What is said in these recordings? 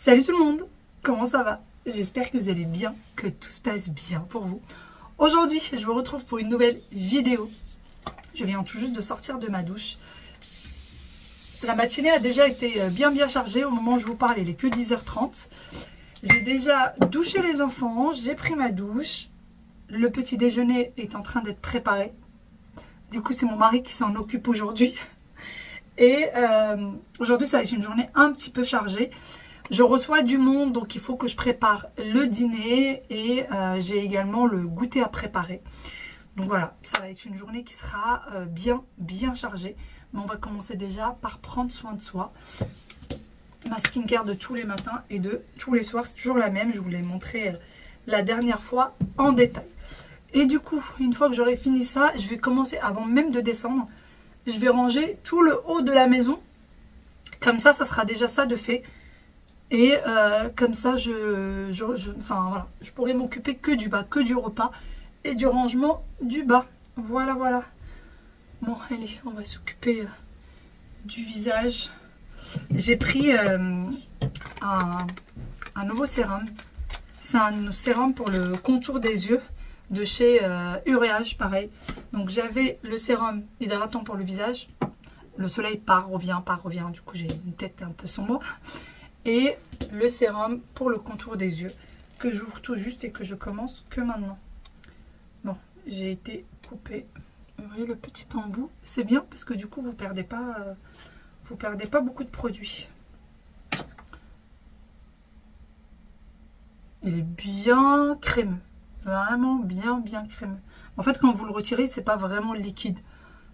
Salut tout le monde, comment ça va? J'espère que vous allez bien, que tout se passe bien pour vous. Aujourd'hui, je vous retrouve pour une nouvelle vidéo. Je viens tout juste de sortir de ma douche. La matinée a déjà été bien chargée. Au moment où je vous parle, il est que 10h30. J'ai déjà douché les enfants, j'ai pris ma douche. Le petit déjeuner est en train d'être préparé. Du coup, c'est mon mari qui s'en occupe aujourd'hui. Et aujourd'hui, ça va être une journée un petit peu chargée. Je reçois du monde, donc il faut que je prépare le dîner et j'ai également le goûter à préparer. Donc voilà, ça va être une journée qui sera bien chargée. Mais on va commencer déjà par prendre soin de soi. Ma skincare de tous les matins et de tous les soirs, c'est toujours la même. Je vous l'ai montré la dernière fois en détail. Et du coup, une fois que j'aurai fini ça, je vais commencer, avant même de descendre, je vais ranger tout le haut de la maison. Comme ça sera déjà ça de fait. Et comme ça, enfin, voilà, je pourrais m'occuper que du bas, que du repas et du rangement du bas. Voilà. Bon, allez, on va s'occuper du visage. J'ai pris un nouveau sérum. C'est un sérum pour le contour des yeux de chez Uréage, pareil. Donc j'avais le sérum hydratant pour le visage. Le soleil part, revient. Du coup, j'ai une tête un peu sombre. Et le sérum pour le contour des yeux que j'ouvre tout juste et que je commence que maintenant. Bon, j'ai été coupée. Vous voyez le petit embout, c'est bien parce que du coup vous perdez pas beaucoup de produits. Il est bien crémeux, vraiment bien crémeux. En fait, quand vous le retirez, c'est pas vraiment liquide.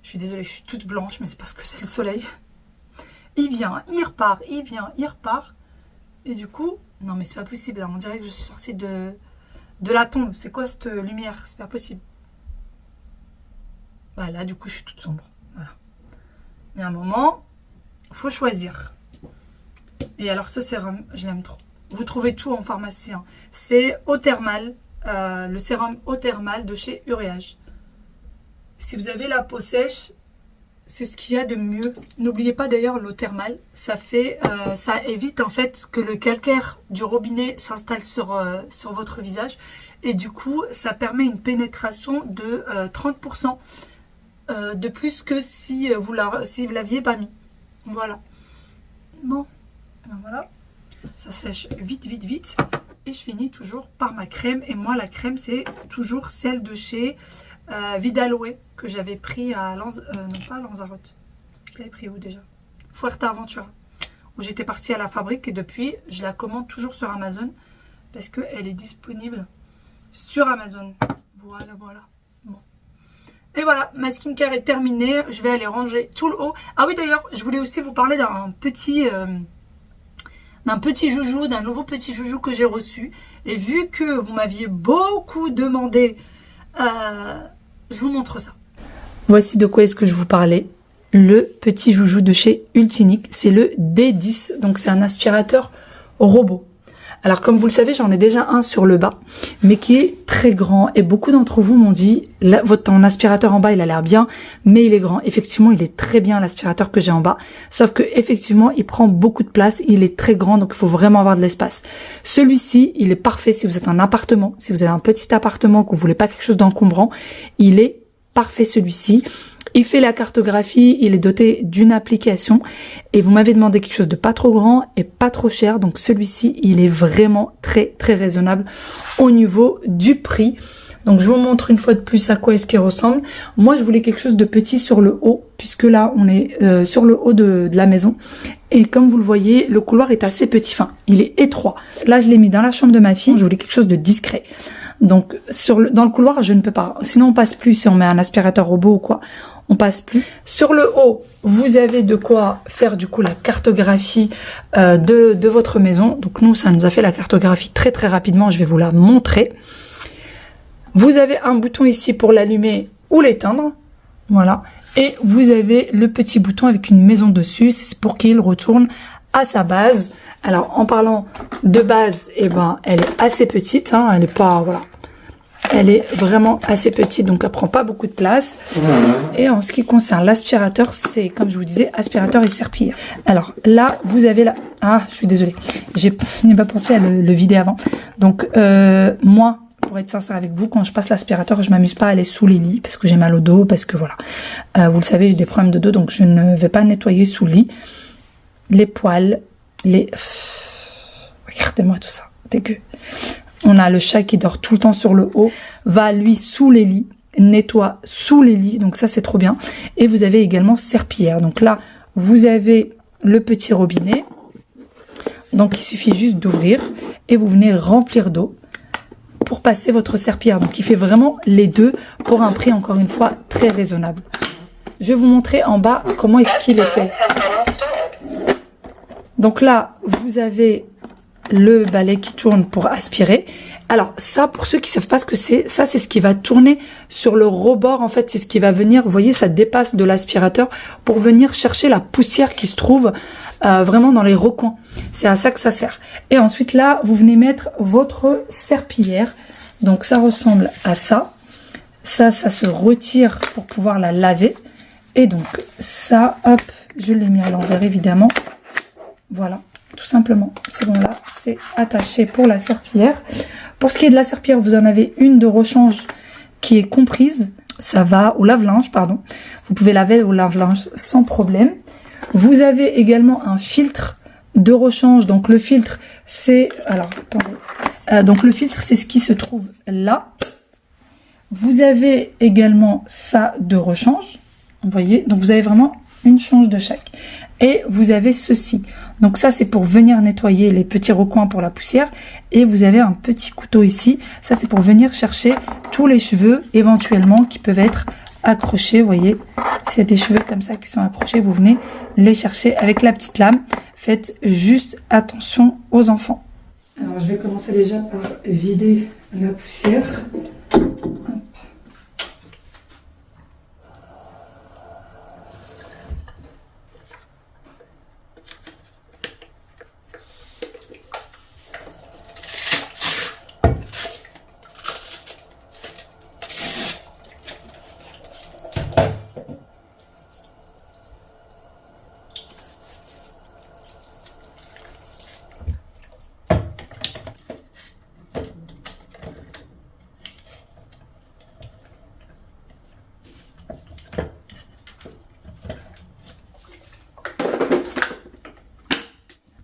Je suis désolée, je suis toute blanche, mais c'est parce que c'est le soleil. Il vient, il repart, il vient, il repart. Et du coup, non mais c'est pas possible. Là, on dirait que je suis sortie de la tombe. C'est quoi cette lumière? C'est pas possible. Bah là, du coup, je suis toute sombre. Voilà. Il y a un moment, il faut choisir. Et alors, ce sérum, je l'aime trop. Vous trouvez tout en pharmacie. Hein. C'est eau thermale, le sérum eau thermale de chez Uréage. Si vous avez la peau sèche, c'est ce qu'il y a de mieux. N'oubliez pas d'ailleurs l'eau thermale. Ça évite en fait que le calcaire du robinet s'installe sur votre visage. Et du coup, ça permet une pénétration de 30% de plus que si vous l'aviez pas mis. Voilà. Bon, ben voilà. Ça sèche vite. Et je finis toujours par ma crème. Et moi, la crème, c'est toujours celle de chez Vidaloé que j'avais pris à non pas à Lanzarote. Je l'avais pris où déjà? Fuerteventura. Où j'étais partie à la fabrique et depuis, je la commande toujours sur Amazon parce qu'elle est disponible sur Amazon. Voilà. Bon. Et voilà, ma skincare est terminée. Je vais aller ranger tout le haut. Ah oui, d'ailleurs, je voulais aussi vous parler d'un nouveau petit joujou que j'ai reçu. Et vu que vous m'aviez beaucoup demandé, je vous montre ça. Voici de quoi est-ce que je vous parlais. Le petit joujou de chez Ultinic. C'est le D10. Donc c'est un aspirateur robot. Alors comme vous le savez, j'en ai déjà un sur le bas, mais qui est très grand. Et beaucoup d'entre vous m'ont dit, ton aspirateur en bas, il a l'air bien, mais il est grand. Effectivement, il est très bien l'aspirateur que j'ai en bas. Sauf que effectivement, il prend beaucoup de place. Il est très grand, donc il faut vraiment avoir de l'espace. Celui-ci, il est parfait si vous êtes en appartement. Si vous avez un petit appartement, que vous voulez pas quelque chose d'encombrant, il est parfait celui-ci. Il fait la cartographie, il est doté d'une application et vous m'avez demandé quelque chose de pas trop grand et pas trop cher. Donc celui-ci, il est vraiment très raisonnable au niveau du prix. Donc je vous montre une fois de plus à quoi est-ce qu'il ressemble. Moi, je voulais quelque chose de petit sur le haut puisque là, on est sur le haut de la maison. Et comme vous le voyez, le couloir est assez petit, enfin, il est étroit. Là, je l'ai mis dans la chambre de ma fille. Je voulais quelque chose de discret. Donc dans le couloir, je ne peux pas. Sinon, on passe plus si on met un aspirateur robot ou quoi. On passe plus. Sur le haut, vous avez de quoi faire du coup la cartographie de votre maison. Donc nous, ça nous a fait la cartographie très rapidement. Je vais vous la montrer. Vous avez un bouton ici pour l'allumer ou l'éteindre. Voilà. Et vous avez le petit bouton avec une maison dessus. C'est pour qu'il retourne à sa base. Alors en parlant de base, eh ben, elle est assez petite. Hein, elle est pas, voilà. Elle est vraiment assez petite, donc elle prend pas beaucoup de place. Et en ce qui concerne l'aspirateur, c'est, comme je vous disais, aspirateur et serpillière. Alors là, vous avez la... Ah, je suis désolée. Je n'ai pas pensé à le vider avant. Donc, moi, pour être sincère avec vous, quand je passe l'aspirateur, je m'amuse pas à aller sous les lits parce que j'ai mal au dos, parce que voilà. Vous le savez, j'ai des problèmes de dos, donc je ne vais pas nettoyer sous le lit. Les poils, les... Regardez-moi tout ça, dégueu. On a le chat qui dort tout le temps sur le haut, va lui sous les lits, nettoie sous les lits, donc ça c'est trop bien. Et vous avez également serpillière. Donc là, vous avez le petit robinet. Donc il suffit juste d'ouvrir et vous venez remplir d'eau pour passer votre serpillière. Donc il fait vraiment les deux pour un prix encore une fois très raisonnable. Je vais vous montrer en bas comment est-ce qu'il est fait. Donc là, vous avez le balai qui tourne pour aspirer. Alors ça, pour ceux qui savent pas ce que c'est, ça c'est ce qui va tourner sur le rebord. En fait, c'est ce qui va venir, vous voyez, ça dépasse de l'aspirateur pour venir chercher la poussière qui se trouve vraiment dans les recoins. C'est à ça que ça sert. Et ensuite là, vous venez mettre votre serpillière. Donc ça ressemble à ça. Ça se retire pour pouvoir la laver. Et donc ça, hop, je l'ai mis à l'envers évidemment. Voilà, tout simplement. C'est bon, là, c'est attaché pour la serpillière. Pour ce qui est de la serpillière, vous en avez une de rechange qui est comprise. Ça va au lave-linge, pardon. Vous pouvez laver au lave-linge sans problème. Vous avez également un filtre de rechange. Donc le filtre, c'est... Alors, attendez. Donc le filtre, c'est ce qui se trouve là. Vous avez également ça de rechange. Vous voyez, donc vous avez vraiment une change de chaque. Et vous avez ceci. Donc ça, c'est pour venir nettoyer les petits recoins pour la poussière. Et vous avez un petit couteau ici. Ça, c'est pour venir chercher tous les cheveux éventuellement qui peuvent être accrochés. Vous voyez, s'il y a des cheveux comme ça qui sont accrochés, vous venez les chercher avec la petite lame. Faites juste attention aux enfants. Alors, je vais commencer déjà par vider la poussière.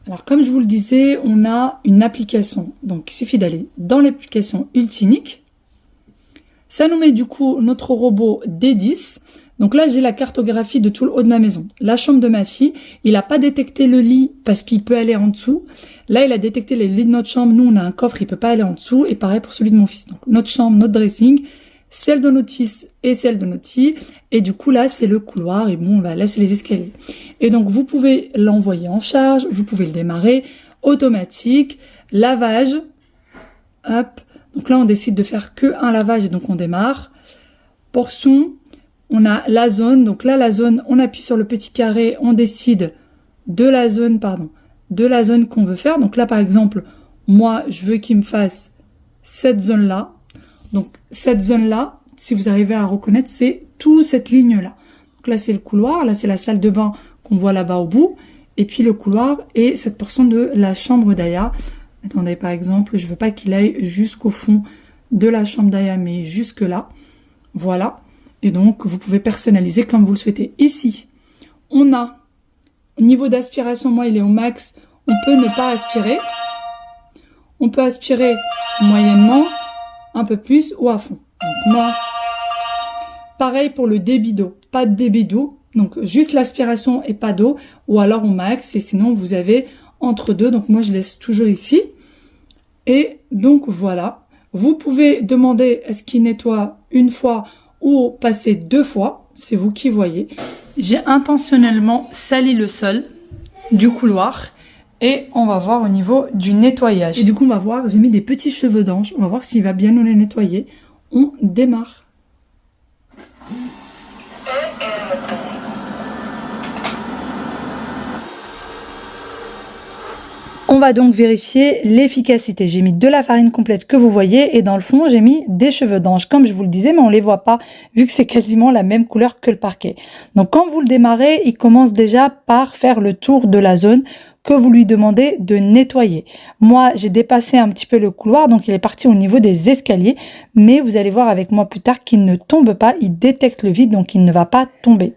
Alors, comme je vous le disais, on a une application. Donc, il suffit d'aller dans l'application Ultinic. Ça nous met du coup notre robot D10. Donc là, j'ai la cartographie de tout le haut de ma maison. La chambre de ma fille, il n'a pas détecté le lit parce qu'il peut aller en dessous. Là, il a détecté les lits de notre chambre. Nous, on a un coffre, il peut pas aller en dessous. Et pareil pour celui de mon fils. Donc, notre chambre, notre dressing, celle de notre fils et celle de notre fille. Et du coup, là, c'est le couloir. Et bon, là, c'est les escaliers. Et donc, vous pouvez l'envoyer en charge. Vous pouvez le démarrer. Automatique. Lavage. Hop. Donc là, on décide de faire que un lavage. Et donc, on démarre. Portion. On a la zone. Donc là, la zone, on appuie sur le petit carré. On décide de la zone, qu'on veut faire. Donc là, par exemple, moi, je veux qu'il me fasse cette zone-là. Donc, cette zone-là, si vous arrivez à reconnaître, c'est toute cette ligne-là. Donc là, c'est le couloir. Là, c'est la salle de bain qu'on voit là-bas au bout. Et puis, le couloir et cette portion de la chambre d'Aya. Attendez, par exemple, je veux pas qu'il aille jusqu'au fond de la chambre d'Aya, mais jusque là. Voilà. Et donc, vous pouvez personnaliser comme vous le souhaitez. Ici, on a, au niveau d'aspiration, moi, il est au max. On peut ne pas aspirer. On peut aspirer moyennement, un peu plus ou à fond. Donc moi, pareil pour le débit d'eau, pas de débit d'eau, donc juste l'aspiration et pas d'eau, ou alors au max, et sinon vous avez entre deux, donc moi je laisse toujours ici. Et donc voilà, vous pouvez demander est-ce qu'il nettoie une fois ou passer deux fois, c'est vous qui voyez. J'ai intentionnellement sali le sol du couloir. Et on va voir au niveau du nettoyage. Et du coup, on va voir, j'ai mis des petits cheveux d'ange. On va voir s'il va bien nous les nettoyer. On démarre. On va donc vérifier l'efficacité. J'ai mis de la farine complète que vous voyez et dans le fond, j'ai mis des cheveux d'ange, comme je vous le disais, mais on ne les voit pas vu que c'est quasiment la même couleur que le parquet. Donc quand vous le démarrez, il commence déjà par faire le tour de la zone que vous lui demandez de nettoyer. Moi, j'ai dépassé un petit peu le couloir, donc il est parti au niveau des escaliers, mais vous allez voir avec moi plus tard qu'il ne tombe pas, il détecte le vide, donc il ne va pas tomber.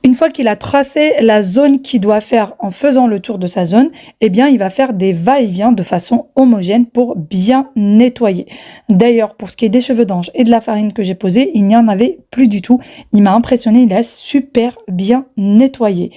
Une fois qu'il a tracé la zone qu'il doit faire en faisant le tour de sa zone, eh bien, il va faire des va-et-vient de façon homogène pour bien nettoyer. D'ailleurs, pour ce qui est des cheveux d'ange et de la farine que j'ai posée, il n'y en avait plus du tout. Il m'a impressionné, il a super bien nettoyé.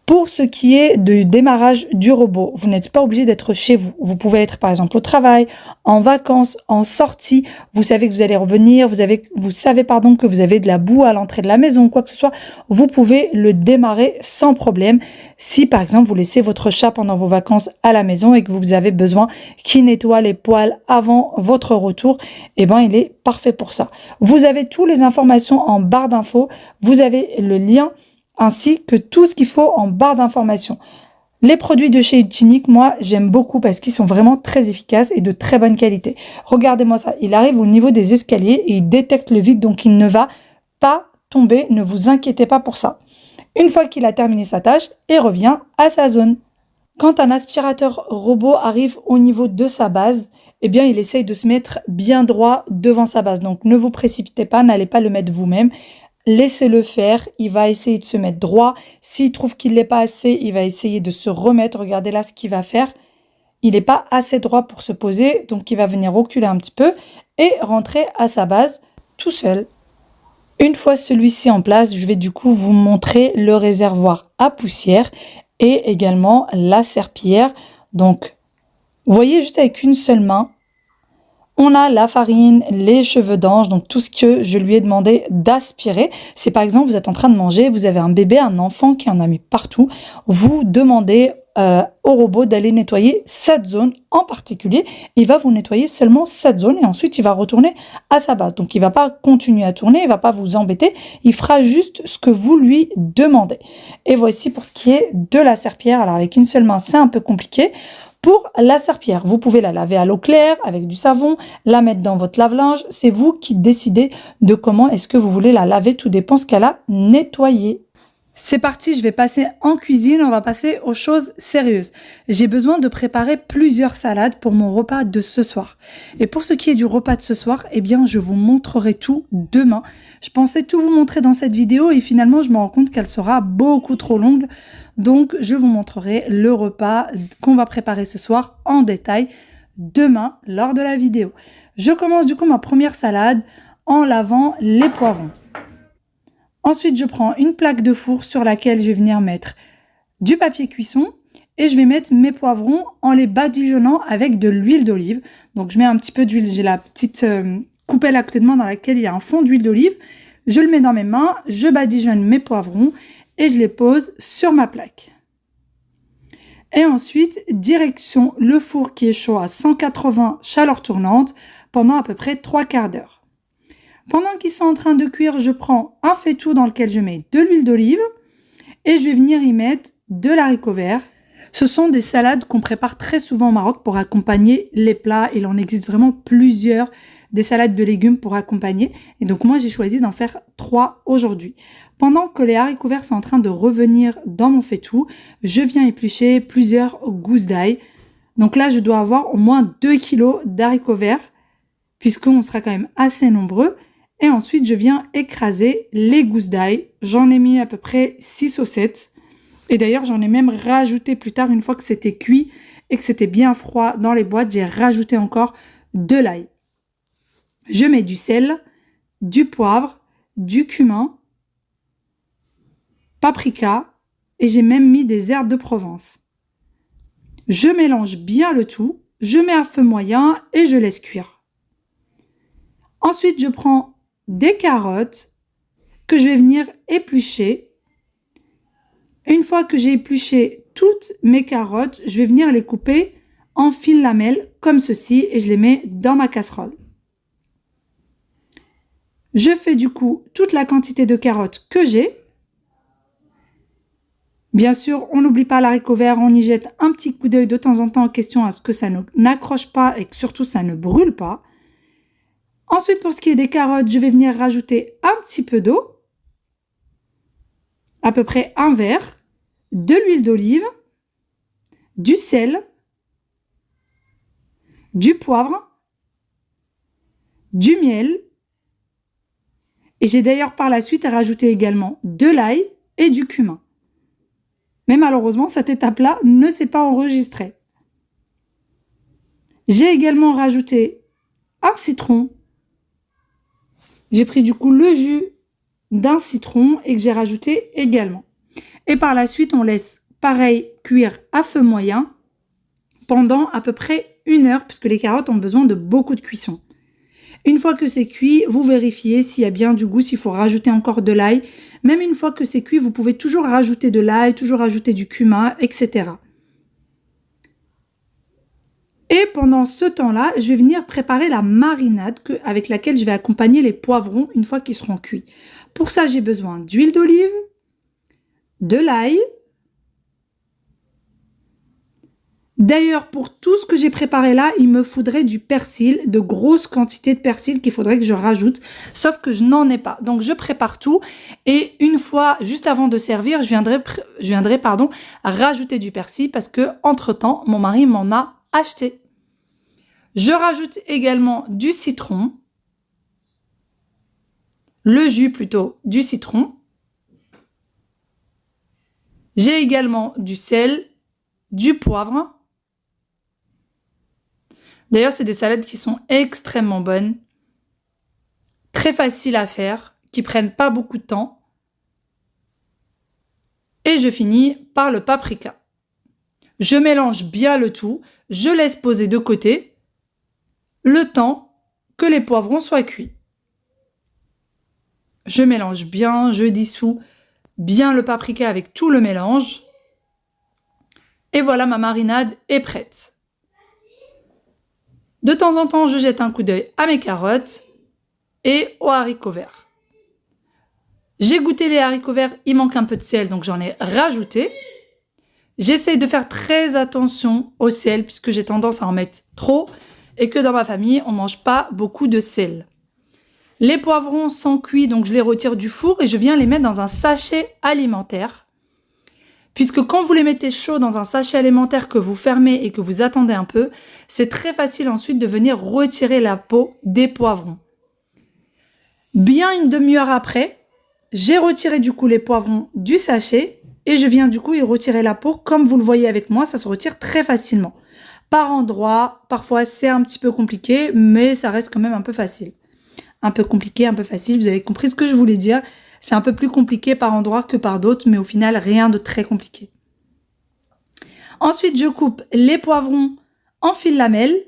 Pour ce qui est du démarrage du robot, vous n'êtes pas obligé d'être chez vous. Vous pouvez être par exemple au travail, en vacances, en sortie. Vous savez que vous allez revenir, vous savez que vous avez de la boue à l'entrée de la maison, quoi que ce soit. Vous pouvez le démarrer sans problème. Si par exemple vous laissez votre chat pendant vos vacances à la maison et que vous avez besoin qu'il nettoie les poils avant votre retour, eh ben il est parfait pour ça. Vous avez toutes les informations en barre d'infos. Vous avez le lien ainsi que tout ce qu'il faut en barre d'informations. Les produits de chez Utinique, moi, j'aime beaucoup parce qu'ils sont vraiment très efficaces et de très bonne qualité. Regardez-moi ça, il arrive au niveau des escaliers et il détecte le vide, donc il ne va pas tomber, ne vous inquiétez pas pour ça. Une fois qu'il a terminé sa tâche, il revient à sa zone. Quand un aspirateur robot arrive au niveau de sa base, eh bien, il essaye de se mettre bien droit devant sa base. Donc, ne vous précipitez pas, n'allez pas le mettre vous-même. Laissez-le faire, il va essayer de se mettre droit. S'il trouve qu'il n'est pas assez, il va essayer de se remettre. Regardez là ce qu'il va faire. Il n'est pas assez droit pour se poser, donc il va venir reculer un petit peu et rentrer à sa base tout seul. Une fois celui-ci en place, je vais du coup vous montrer le réservoir à poussière et également la serpillière. Donc, vous voyez juste avec une seule main, on a la farine, les cheveux d'ange, donc tout ce que je lui ai demandé d'aspirer. Si par exemple vous êtes en train de manger, vous avez un bébé, un enfant qui en a mis partout, vous demandez au robot d'aller nettoyer cette zone en particulier. Il va vous nettoyer seulement cette zone et ensuite il va retourner à sa base. Donc il ne va pas continuer à tourner, il ne va pas vous embêter, il fera juste ce que vous lui demandez. Et voici pour ce qui est de la serpillière. Alors avec une seule main, c'est un peu compliqué. Pour la serpillière, vous pouvez la laver à l'eau claire avec du savon, la mettre dans votre lave-linge. C'est vous qui décidez de comment est-ce que vous voulez la laver. Tout dépend ce qu'elle a nettoyé. C'est parti, je vais passer en cuisine, on va passer aux choses sérieuses. J'ai besoin de préparer plusieurs salades pour mon repas de ce soir. Et pour ce qui est du repas de ce soir, eh bien je vous montrerai tout demain. Je pensais tout vous montrer dans cette vidéo et finalement je me rends compte qu'elle sera beaucoup trop longue. Donc je vous montrerai le repas qu'on va préparer ce soir en détail demain lors de la vidéo. Je commence du coup ma première salade en lavant les poivrons. Ensuite, je prends une plaque de four sur laquelle je vais venir mettre du papier cuisson et je vais mettre mes poivrons en les badigeonnant avec de l'huile d'olive. Donc, je mets un petit peu d'huile. J'ai la petite coupelle à côté de moi dans laquelle il y a un fond d'huile d'olive. Je le mets dans mes mains, je badigeonne mes poivrons et je les pose sur ma plaque. Et ensuite, direction le four qui est chaud à 180 chaleur tournante pendant à peu près 3/4 d'heure. Pendant qu'ils sont en train de cuire, je prends un faitout dans lequel je mets de l'huile d'olive et je vais venir y mettre de l'haricot vert. Ce sont des salades qu'on prépare très souvent au Maroc pour accompagner les plats. Il en existe vraiment plusieurs, des salades de légumes pour accompagner. Et donc moi, j'ai choisi d'en faire 3 aujourd'hui. Pendant que les haricots verts sont en train de revenir dans mon faitout, je viens éplucher plusieurs gousses d'ail. Donc là, je dois avoir au moins 2 kg d'haricots verts puisqu'on sera quand même assez nombreux. Et ensuite, je viens écraser les gousses d'ail. J'en ai mis à peu près 6 ou 7. Et d'ailleurs, j'en ai même rajouté plus tard, une fois que c'était cuit et que c'était bien froid dans les boîtes, j'ai rajouté encore de l'ail. Je mets du sel, du poivre, du cumin, paprika et j'ai même mis des herbes de Provence. Je mélange bien le tout, je mets à feu moyen et je laisse cuire. Ensuite, je prends des carottes que je vais venir éplucher. Une fois que j'ai épluché toutes mes carottes, je vais venir les couper en fines lamelles comme ceci et je les mets dans ma casserole. Je fais du coup toute la quantité de carottes que j'ai. Bien sûr, on n'oublie pas l'haricot vert, on y jette un petit coup d'œil de temps en temps en question à ce que ça n'accroche pas et que surtout ça ne brûle pas. Ensuite, pour ce qui est des carottes, je vais venir rajouter un petit peu d'eau, à peu près un verre, de l'huile d'olive, du sel, du poivre, du miel. Et j'ai d'ailleurs par la suite rajouté également de l'ail et du cumin. Mais malheureusement, cette étape-là ne s'est pas enregistrée. J'ai également rajouté un citron. J'ai pris du coup le jus d'un citron et que j'ai rajouté également. Et par la suite, on laisse pareil cuire à feu moyen pendant à peu près 1 heure puisque les carottes ont besoin de beaucoup de cuisson. Une fois que c'est cuit, vous vérifiez s'il y a bien du goût, s'il faut rajouter encore de l'ail. Même une fois que c'est cuit, vous pouvez toujours rajouter de l'ail, toujours rajouter du cumin, etc. Et pendant ce temps-là, je vais venir préparer la marinade avec laquelle je vais accompagner les poivrons une fois qu'ils seront cuits. Pour ça, j'ai besoin d'huile d'olive, de l'ail. D'ailleurs, pour tout ce que j'ai préparé là, il me faudrait du persil, de grosses quantités de persil qu'il faudrait que je rajoute, sauf que je n'en ai pas. Donc, je prépare tout et une fois, juste avant de servir, je viendrai rajouter du persil parce que, entre-temps, mon mari m'en a acheté. Je rajoute également du citron, le jus plutôt du citron. J'ai également du sel, du poivre. D'ailleurs, c'est des salades qui sont extrêmement bonnes, très faciles à faire, qui prennent pas beaucoup de temps. Et je finis par le paprika. Je mélange bien le tout, je laisse poser de côté le temps que les poivrons soient cuits. Je mélange bien, je dissous bien le paprika avec tout le mélange. Et voilà, ma marinade est prête. De temps en temps, je jette un coup d'œil à mes carottes et aux haricots verts. J'ai goûté les haricots verts, il manque un peu de sel, donc j'en ai rajouté. J'essaye de faire très attention au sel, puisque j'ai tendance à en mettre trop, et que dans ma famille, on ne mange pas beaucoup de sel. Les poivrons sont cuits, donc je les retire du four et je viens les mettre dans un sachet alimentaire. Puisque quand vous les mettez chauds dans un sachet alimentaire que vous fermez et que vous attendez un peu, c'est très facile ensuite de venir retirer la peau des poivrons. Bien une demi-heure après, j'ai retiré du coup les poivrons du sachet et je viens du coup y retirer la peau. Comme vous le voyez avec moi, ça se retire très facilement. Par endroits, parfois c'est un petit peu compliqué, mais ça reste quand même un peu facile. Un peu compliqué, un peu facile, vous avez compris ce que je voulais dire. C'est un peu plus compliqué par endroits que par d'autres, mais au final, rien de très compliqué. Ensuite, je coupe les poivrons en fines lamelles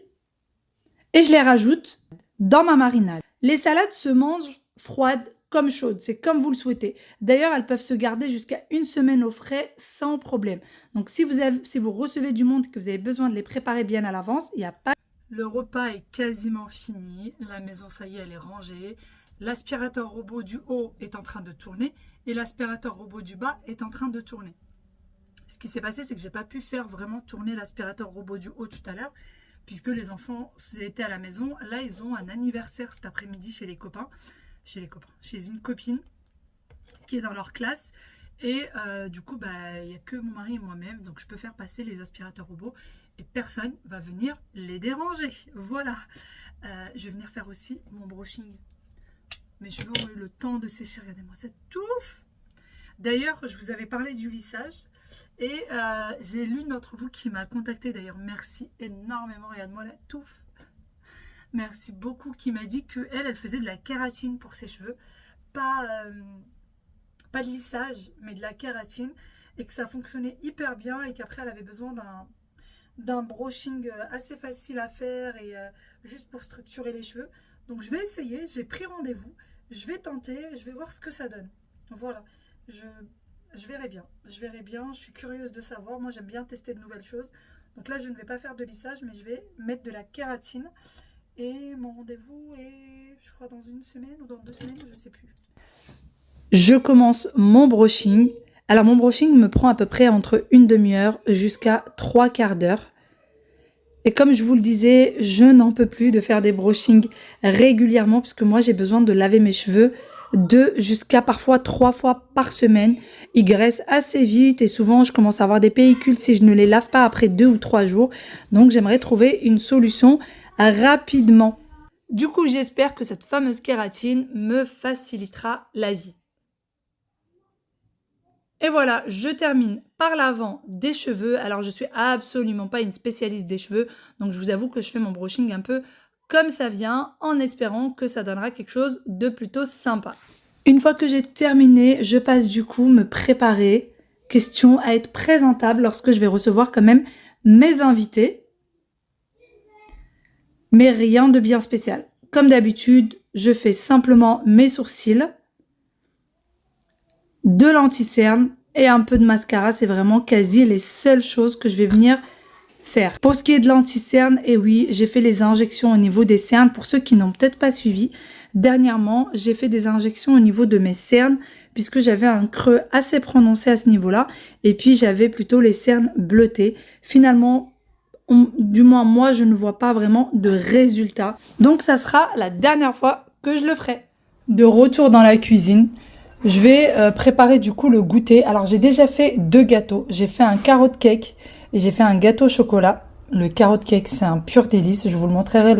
et je les rajoute dans ma marinade. Les salades se mangent froides comme chaudes, c'est comme vous le souhaitez. D'ailleurs, elles peuvent se garder jusqu'à 1 semaine au frais sans problème. Donc, si vous recevez du monde et que vous avez besoin de les préparer bien à l'avance, il n'y a pas... Le repas est quasiment fini, la maison, ça y est, elle est rangée. L'aspirateur robot du haut est en train de tourner et l'aspirateur robot du bas est en train de tourner. Ce qui s'est passé, c'est que j'ai pas pu faire vraiment tourner l'aspirateur robot du haut tout à l'heure puisque les enfants étaient à la maison. Là, ils ont un anniversaire cet après-midi chez une copine qui est dans leur classe. Et du coup, il n'y a que mon mari et moi-même, donc je peux faire passer les aspirateurs robots et personne va venir les déranger. Voilà. Je vais venir faire aussi mon brushing. Mes cheveux ont eu le temps de sécher. Regardez-moi cette touffe. D'ailleurs, je vous avais parlé du lissage et j'ai l'une d'entre vous qui m'a contacté. D'ailleurs, merci énormément. Regarde-moi la touffe. Merci beaucoup. Qui m'a dit qu'elle faisait de la kératine pour ses cheveux. Pas de lissage, mais de la kératine. Et que ça fonctionnait hyper bien et qu'après, elle avait besoin d'un brushing assez facile à faire et juste pour structurer les cheveux. Donc, je vais essayer. J'ai pris rendez-vous. Je vais tenter, je vais voir ce que ça donne. Voilà, je verrai bien. Je suis curieuse de savoir. Moi, j'aime bien tester de nouvelles choses. Donc là, je ne vais pas faire de lissage, mais je vais mettre de la kératine. Et mon rendez-vous est, je crois, dans 1 semaine ou dans 2 semaines, je ne sais plus. Je commence mon brushing. Alors mon brushing me prend à peu près entre une demi-heure jusqu'à 3/4 d'heure. Et comme je vous le disais, je n'en peux plus de faire des brushings régulièrement parce que moi j'ai besoin de laver mes cheveux 2 jusqu'à parfois 3 fois par semaine. Ils graissent assez vite et souvent je commence à avoir des pellicules si je ne les lave pas après 2 ou 3 jours. Donc j'aimerais trouver une solution rapidement. Du coup, j'espère que cette fameuse kératine me facilitera la vie. Et voilà, je termine par l'avant des cheveux. Alors, je suis absolument pas une spécialiste des cheveux. Donc, je vous avoue que je fais mon brushing un peu comme ça vient, en espérant que ça donnera quelque chose de plutôt sympa. Une fois que j'ai terminé, je passe du coup me préparer. Question à être présentable lorsque je vais recevoir quand même mes invités. Mais rien de bien spécial. Comme d'habitude, je fais simplement mes sourcils, de l'anti-cerne et un peu de mascara. C'est vraiment quasi les seules choses que je vais venir faire. Pour ce qui est de l'anti-cerne, et oui, j'ai fait les injections au niveau des cernes. Pour ceux qui n'ont peut-être pas suivi, dernièrement, j'ai fait des injections au niveau de mes cernes puisque j'avais un creux assez prononcé à ce niveau-là. Et puis, j'avais plutôt les cernes bleutées. Finalement, du moins moi je ne vois pas vraiment de résultat, donc ça sera la dernière fois que je le ferai. De retour dans la cuisine, je vais préparer du coup le goûter. Alors j'ai déjà fait 2 gâteaux, j'ai fait un carrot cake et j'ai fait un gâteau au chocolat. Le carrot cake c'est un pur délice, je vous le montrerai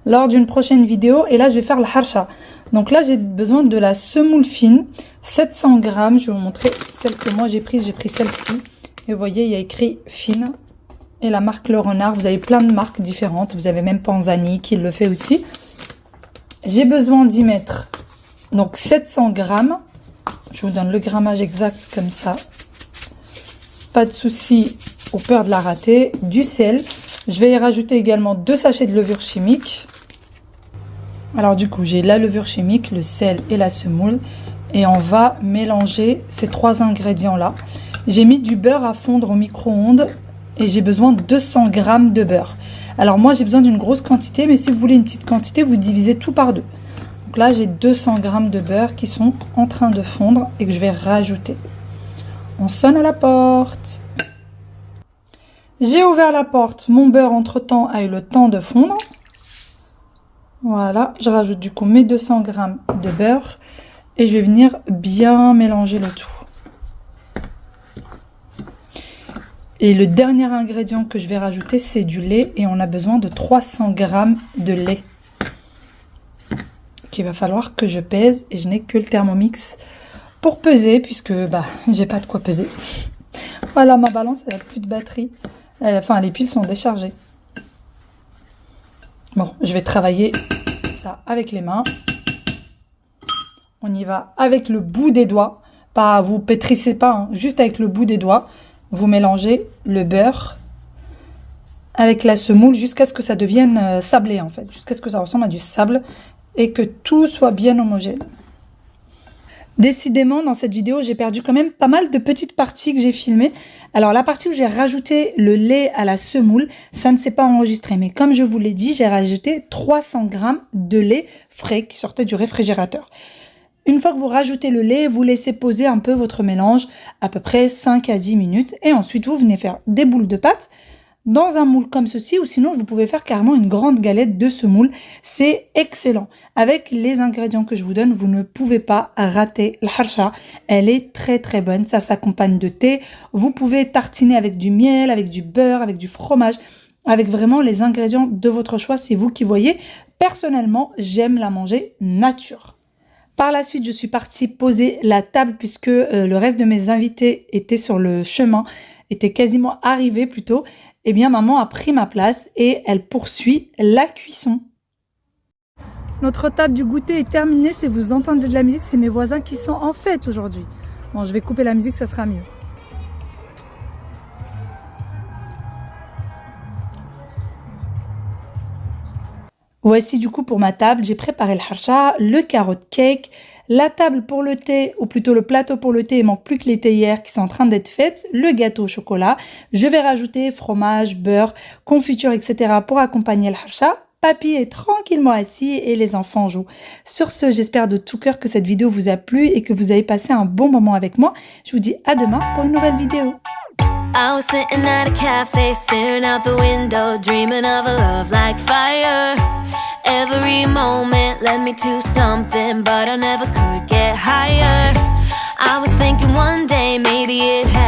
lors d'une prochaine vidéo. Et là je vais faire le harsha. Donc là j'ai besoin de la semoule fine, 700 grammes, je vais vous montrer celle que moi j'ai pris celle-ci. Et vous voyez, il y a écrit fine et la marque Le Renard. Vous avez plein de marques différentes. Vous avez même Panzani qui le fait aussi. J'ai besoin d'y mettre donc 700 grammes. Je vous donne le grammage exact comme ça. Pas de souci ou peur de la rater. Du sel. Je vais y rajouter également 2 sachets de levure chimique. Alors du coup, j'ai la levure chimique, le sel et la semoule. Et on va mélanger ces 3 ingrédients-là. J'ai mis du beurre à fondre au micro-ondes et j'ai besoin de 200 grammes de beurre. Alors moi j'ai besoin d'une grosse quantité, mais si vous voulez une petite quantité, vous divisez tout par 2. Donc là j'ai 200 grammes de beurre qui sont en train de fondre et que je vais rajouter. On sonne à la porte. J'ai ouvert la porte, mon beurre entre-temps a eu le temps de fondre. Voilà, je rajoute du coup mes 200 grammes de beurre et je vais venir bien mélanger le tout. Et le dernier ingrédient que je vais rajouter, c'est du lait. Et on a besoin de 300 grammes de lait. Qu'il va falloir que je pèse. Et je n'ai que le Thermomix pour peser, puisque j'ai pas de quoi peser. Voilà, ma balance, elle n'a plus de batterie. Enfin, les piles sont déchargées. Bon, je vais travailler ça avec les mains. On y va avec le bout des doigts. Pas, vous pétrissez pas, hein, juste avec le bout des doigts. Vous mélangez le beurre avec la semoule jusqu'à ce que ça devienne sablé en fait. Jusqu'à ce que ça ressemble à du sable et que tout soit bien homogène. Décidément, dans cette vidéo, j'ai perdu quand même pas mal de petites parties que j'ai filmées. Alors, la partie où j'ai rajouté le lait à la semoule, ça ne s'est pas enregistré. Mais comme je vous l'ai dit, j'ai rajouté 300 grammes de lait frais qui sortait du réfrigérateur. Une fois que vous rajoutez le lait, vous laissez poser un peu votre mélange, à peu près 5 à 10 minutes. Et ensuite, vous venez faire des boules de pâte dans un moule comme ceci, ou sinon, vous pouvez faire carrément une grande galette de semoule. C'est excellent. Avec les ingrédients que je vous donne, vous ne pouvez pas rater la harsha. Elle est très très bonne. Ça s'accompagne de thé. Vous pouvez tartiner avec du miel, avec du beurre, avec du fromage, avec vraiment les ingrédients de votre choix. C'est vous qui voyez. Personnellement, j'aime la manger nature. Par la suite, je suis partie poser la table puisque le reste de mes invités étaient sur le chemin, étaient quasiment arrivés plutôt. Eh bien, maman a pris ma place et elle poursuit la cuisson. Notre table du goûter est terminée. Si vous entendez de la musique, c'est mes voisins qui sont en fête aujourd'hui. Bon, je vais couper la musique, ça sera mieux. Voici du coup pour ma table, j'ai préparé le harsha, le carrot cake, la table pour le thé, ou plutôt le plateau pour le thé, il manque plus que les théières qui sont en train d'être faites, le gâteau au chocolat. Je vais rajouter fromage, beurre, confiture, etc. pour accompagner le harsha. papy est tranquillement assis et les enfants jouent. Sur ce, j'espère de tout cœur que cette vidéo vous a plu et que vous avez passé un bon moment avec moi. Je vous dis à demain pour une nouvelle vidéo. I was sitting at a cafe, staring out the window, dreaming of a love like fire. Every moment led me to something, but I never could get higher. I was thinking one day maybe it happened.